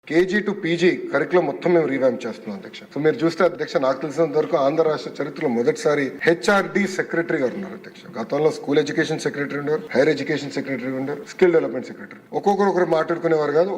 KG to PG curriculum మొత్తం మేము revamp చేస్తున్నాం అధ్యక్ష. సో మీరు చూస్తే అధ్యక్ష, నాకు తెలిసినంత వరకు ఆంధ్ర రాష్ట్ర చరిత్రలో మొదటిసారి హెచ్ఆర్డి సెక్రటరీ గారు ఉన్నారు అధ్యక్ష. గతంలో స్కూల్ ఎడ్యుకేషన్ సెక్రటరీ ఉన్నారు, హైయర్ ఎడ్యుకేషన్ సెక్రటరీ ఉన్నారు, స్కిల్ డెవలప్మెంట్ సెక్రటరీ. ఒకరు మాట్లాడుకునేవారు కాదు,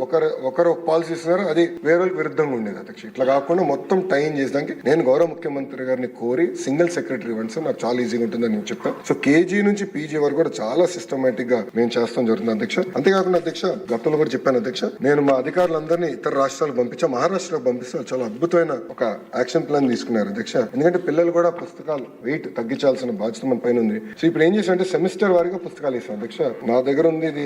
ఒకరు పాలసీ ఇస్తున్నారు, అది వేరే విరుద్ధంగా ఉండేది అధ్యక్ష. ఇట్లా కాకుండా మొత్తం టైం చేసడానికి నేను గౌరవ ముఖ్యమంత్రి గారిని కోరి సింగిల్ సెక్రటరీ ఇవ్వండి సార్, నాకు చాలా ఈజీగా ఉంటుందని నేను చెప్పాను. సో కేజీ నుంచి పీజీ వరకు కూడా చాలా సిస్టమేటిక్ గా మేము చేస్తాం జరుగుతుంది అధ్యక్ష. అంతేకాకుండా అధ్యక్ష, గతంలో కూడా చెప్పాను అధ్యక్ష, నేను మా అధికారులందరినీ ఇతర రాష్ట్రాలకు పంపించా, మహారాష్ట్రకు పంపిస్తే చాలా అద్భుతమైన ఒక యాక్షన్ ప్లాన్ తీసుకున్నారు అధ్యక్ష. ఎందుకంటే పిల్లలు కూడా పుస్తకాలు వెయిట్ తగ్గించాల్సిన బాధ్యత మన పైన ఉంది. సో ఇప్పుడు ఏం చేసాం అంటే సెమిస్టర్ వారిగా పుస్తకాలు ఇస్తాం అధ్యక్ష. నా దగ్గర ఉంది ఇది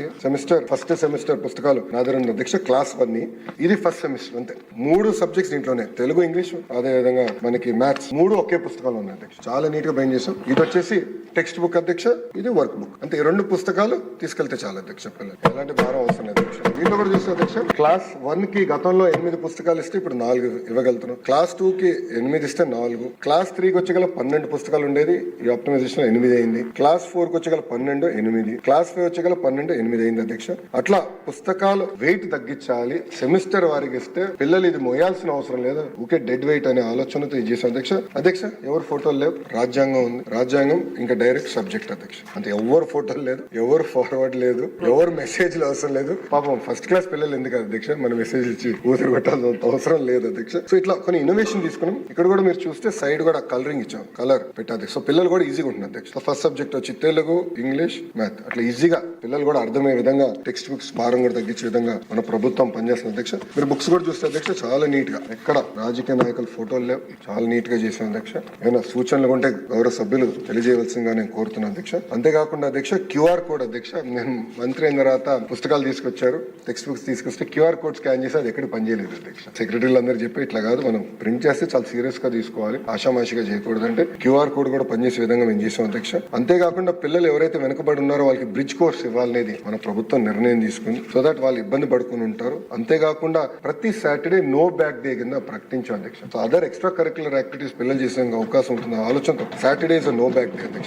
ఫస్ట్ సెమిస్టర్ పుస్తకాలు నా దగ్గర ఉంది అధ్యక్ష. క్లాస్ 1 ఇది ఫస్ట్ సెమిస్టర్, అంతే 3 సబ్జెక్ట్స్ దీంట్లోనే, తెలుగు, ఇంగ్లీష్, అదే విధంగా మనకి మ్యాథ్స్, 3 ఒకే పుస్తకాలు ఉన్నాయి అధ్యక్ష. చాలా నీట్ గా బైండ్ చేసాం. ఇది వచ్చేసి టెక్స్ట్ బుక్ అధ్యక్ష, ఇది వర్క్ బుక్, అంతే. 2 పుస్తకాలు తీసుకెళ్తే చాలా అధ్యక్ష. పిల్లలు ఎలాంటి భారం అవసరం లేదు అధ్యక్ష. దీంట్లో కూడా చూస్తే అధ్యక్ష, క్లాస్ 1 కి గతంలో 8 పుస్తకాలు ఇస్తే ఇప్పుడు 4 ఇవ్వగలుగుతున్నాం. క్లాస్ 2 కి 8 ఇస్తే 4, క్లాస్ 3 కి వచ్చేగల 12 పుస్తకాలు ఉండేది, ఈ ఆప్టిమైజేషన్ 8 అయింది. క్లాస్ 4 కి వచ్చేగల 12, 8, క్లాస్ 5 వచ్చేగల 12, 8 అయింది అధ్యక్ష. అట్లా పుస్తకాలు వెయిట్ తగ్గించాలి, సెమిస్టర్ వారికి ఇస్తే పిల్లలు ఇది మోయాల్సిన అవసరం లేదు, ఊకే డెడ్ వెయిట్ అనే ఆలోచనతో ఇది చేశాం అధ్యక్ష. అధ్యక్ష, ఎవరు ఫోటోలు లేవు, రాజ్యాంగం ఉంది, రాజ్యాంగం ఇంకా డైరెక్ట్ సబ్జెక్ట్ అధ్యక్ష. అంటే ఎవరు ఫోటోలు లేదు, ఎవరు ఫార్వర్డ్ లేదు, ఎవరు మెసేజ్లు అవసరం లేదు. పాపం ఫస్ట్ క్లాస్ పిల్లలు ఎందుకు అధ్యక్ష మన మెసేజ్ ఇచ్చి ఊపిరి కొట్టాల్సిన అవసరం లేదు అధ్యక్ష. సో ఇట్లా కొన్ని ఇన్నోవేషన్ తీసుకున్నాం. ఇక్కడ కూడా మీరు చూస్తే సైడ్ కూడా కలరింగ్ ఇచ్చాం, కలర్ పెట్టాలి. సో పిల్లలు కూడా ఈజీగా ఉంటుంది అధ్యక్ష. ఫస్ట్ సబ్జెక్ట్ వచ్చి తెలుగు, ఇంగ్లీష్, మ్యాథ్, అట్లా ఈజీగా పిల్లలు కూడా అర్థమయ్యే విధంగా టెక్స్ట్ బుక్స్ భారం కూడా తగ్గించే విధంగా మన ప్రభుత్వం పనిచేస్తుంది అధ్యక్ష. మీరు బుక్స్ కూడా చూస్తే అధ్యక్ష చాలా నీట్ గా, ఎక్కడ రాజకీయ నాయకుల ఫోటోలు లేవు, చాలా నీట్ గా చేసాం అధ్యక్ష. ఏమైనా సూచనలు ఉంటే గౌరవ సభ్యులు తెలియజేయవలసిందిగా నేను కోరుతున్నాను అధ్యక్ష. అంతేకాకుండా అధ్యక్ష, క్యూఆర్ కోడ్ అధ్యక్ష, నేను మంత్రి అయిన తర్వాత పుస్తకాలు తీసుకొచ్చారు, టెక్స్ట్ బుక్స్ తీసుకొస్తే క్యూఆర్ కోడ్ స్కాన్ చేసి అది ఎక్కడ పనిచేయలేదు అధ్యక్ష. సెక్రటరీలు అందరూ చెప్పి ఇట్లా కాదు, మనం ప్రింట్ చేస్తే చాలా సీరియస్ గా తీసుకోవాలి, ఆషామాషిగా చేయకూడదు అంటే క్యూఆర్ కోడ్ కూడా పనిచేసే విధంగా మేము చేసాం అధ్యక్ష. అంతేకాకుండా పిల్లలు ఎవరైతే వెనుకబడి ఉన్నారో వాళ్ళకి బ్రిడ్జ్ కోర్స్ ఇవ్వాలనేది మన ప్రభుత్వం నిర్ణయం తీసుకుంది, సో దట్ వాళ్ళు ఇబ్బంది పడుకుని ఉంటారు. అంతేకాకుండా ప్రతి సాటర్డే నో బ్యాగ్ డే కింద ప్రకటించాం అధ్యక్ష. So other extra curricular activities పిల్లలు చేసే అవకాశం ఉంటుంది ఆలోచనతో Saturday is no bag day అధ్యక్ష.